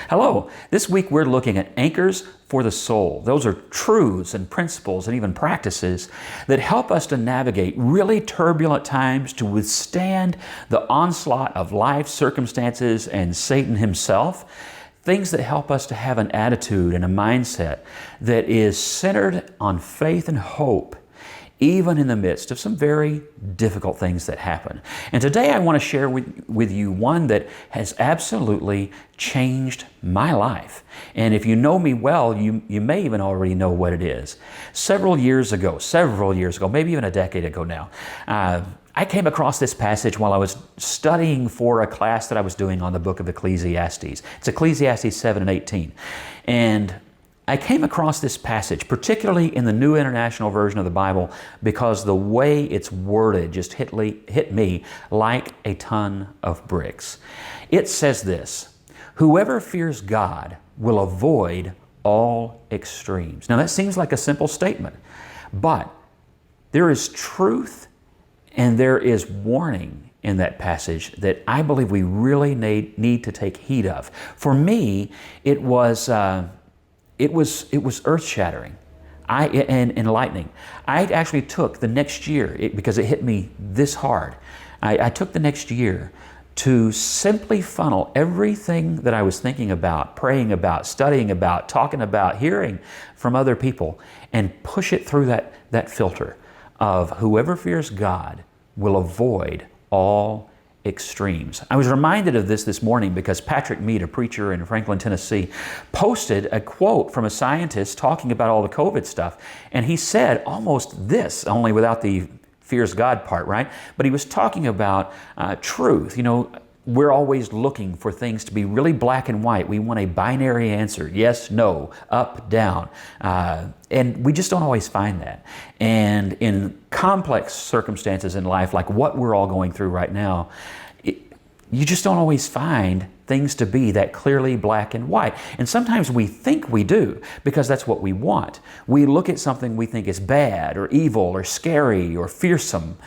Hello. This week we're looking at anchors for the soul. Those are truths and principles and even practices that help us to navigate really turbulent times, to withstand the onslaught of life circumstances and Satan himself. Things that help us to have an attitude and a mindset that is centered on faith and hope, even in the midst of some very difficult things that happen. And today I want to share with you one that has absolutely changed my life. And if you know me well, you may even already know what it is. Several years ago, maybe even a decade ago now, I came across this passage while I was studying for a class that I was doing on the book of Ecclesiastes. It's Ecclesiastes 7 and 18. And I came across this passage, particularly in the New International Version of the Bible, because the way it's worded just hit me like a ton of bricks. It says this: "Whoever fears God will avoid all extremes." Now that seems like a simple statement, but there is truth and there is warning in that passage that I believe we really need to take heed of. For me, it was earth-shattering and enlightening. I actually took the next year, because it hit me this hard, I took the next year to simply funnel everything that I was thinking about, praying about, studying about, talking about, hearing from other people, and push it through that filter of whoever fears God will avoid all extremes. I was reminded of this morning because Patrick Mead, a preacher in Franklin, Tennessee, posted a quote from a scientist talking about all the COVID stuff. And he said almost this, only without the fears God part, right? But he was talking about truth. You know, we're always looking for things to be really black and white. We want a binary answer: yes, no, up, down. And we just don't always find that. And in complex circumstances in life, like what we're all going through right now, you just don't always find things to be that clearly black and white. And sometimes we think we do because that's what we want. We look at something we think is bad or evil or scary or fearsome,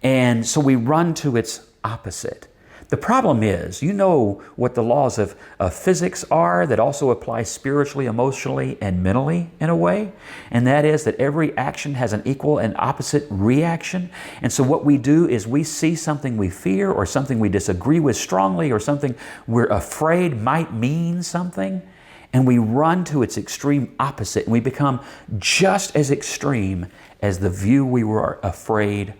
and so we run to its opposite. The problem is, you know what the laws of physics are that also apply spiritually, emotionally, and mentally in a way, and that is that every action has an equal and opposite reaction. And so what we do is we see something we fear or something we disagree with strongly or something we're afraid might mean something, and we run to its extreme opposite, and we become just as extreme as the view we were afraid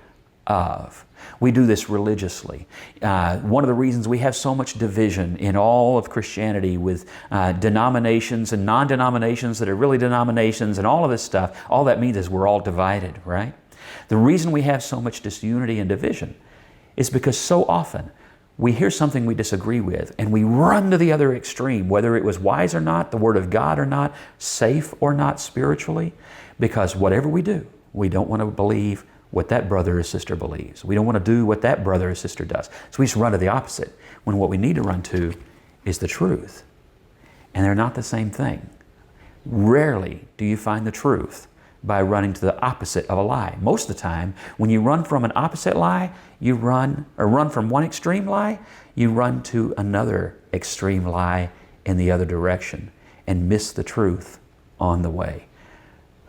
of. We do this religiously. One of the reasons we have so much division in all of Christianity with denominations and non-denominations that are really denominations and all of this stuff, all that means is we're all divided, right? The reason we have so much disunity and division is because so often we hear something we disagree with and we run to the other extreme, whether it was wise or not, the Word of God or not, safe or not spiritually, because whatever we do, we don't want to believe what that brother or sister believes. We don't want to do what that brother or sister does. So we just run to the opposite, when what we need to run to is the truth. And they're not the same thing. Rarely do you find the truth by running to the opposite of a lie. Most of the time, when you run from an opposite lie, you run from one extreme lie, you run to another extreme lie in the other direction and miss the truth on the way.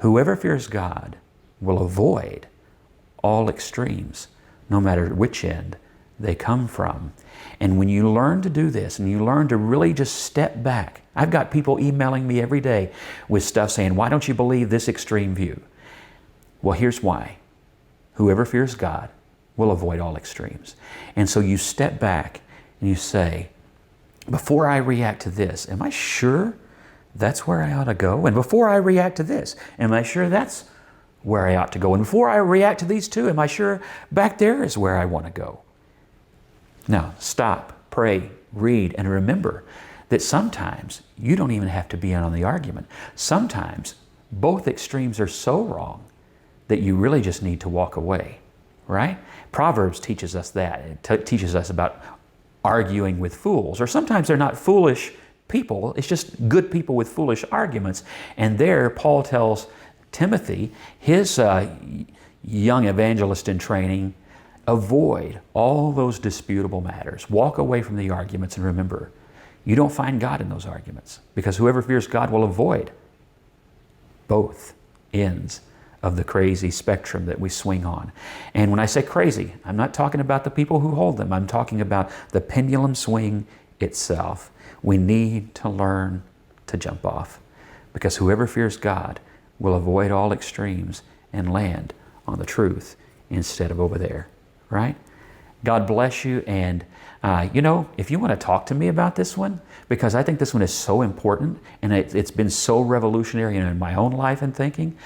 Whoever fears God will avoid all extremes, no matter which end they come from. And when you learn to do this and you learn to really just step back, I've got people emailing me every day with stuff saying, "Why don't you believe this extreme view?" Well, here's why. Whoever fears God will avoid all extremes. And so you step back and you say, before I react to this, am I sure that's where I ought to go? And before I react to this, am I sure that's where I ought to go? And before I react to these two, am I sure back there is where I want to go? Now, stop, pray, read, and remember that sometimes you don't even have to be in on the argument. Sometimes both extremes are so wrong that you really just need to walk away, right? Proverbs teaches us that. It teaches us about arguing with fools, or sometimes they're not foolish people, it's just good people with foolish arguments. And there, Paul tells Timothy, his young evangelist in training, avoid all those disputable matters. Walk away from the arguments and remember, you don't find God in those arguments, because whoever fears God will avoid both ends of the crazy spectrum that we swing on. And when I say crazy, I'm not talking about the people who hold them. I'm talking about the pendulum swing itself. We need to learn to jump off, because whoever fears God will avoid all extremes and land on the truth instead of over there, right? God bless you. And if you want to talk to me about this one, because I think this one is so important and it's been so revolutionary in my own life and thinking,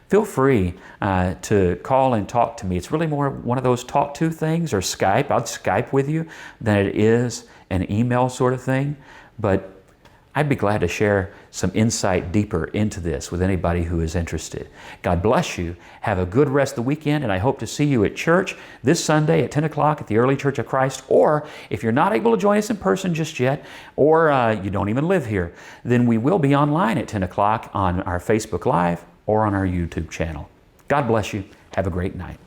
feel free to call and talk to me. It's really more one of those talk to things, or Skype. I'll Skype with you than it is an email sort of thing. But I'd be glad to share some insight deeper into this with anybody who is interested. God bless you. Have a good rest of the weekend, and I hope to see you at church this Sunday at 10 o'clock at the Early Church of Christ. Or if you're not able to join us in person just yet, or you don't even live here, then we will be online at 10 o'clock on our Facebook Live or on our YouTube channel. God bless you. Have a great night.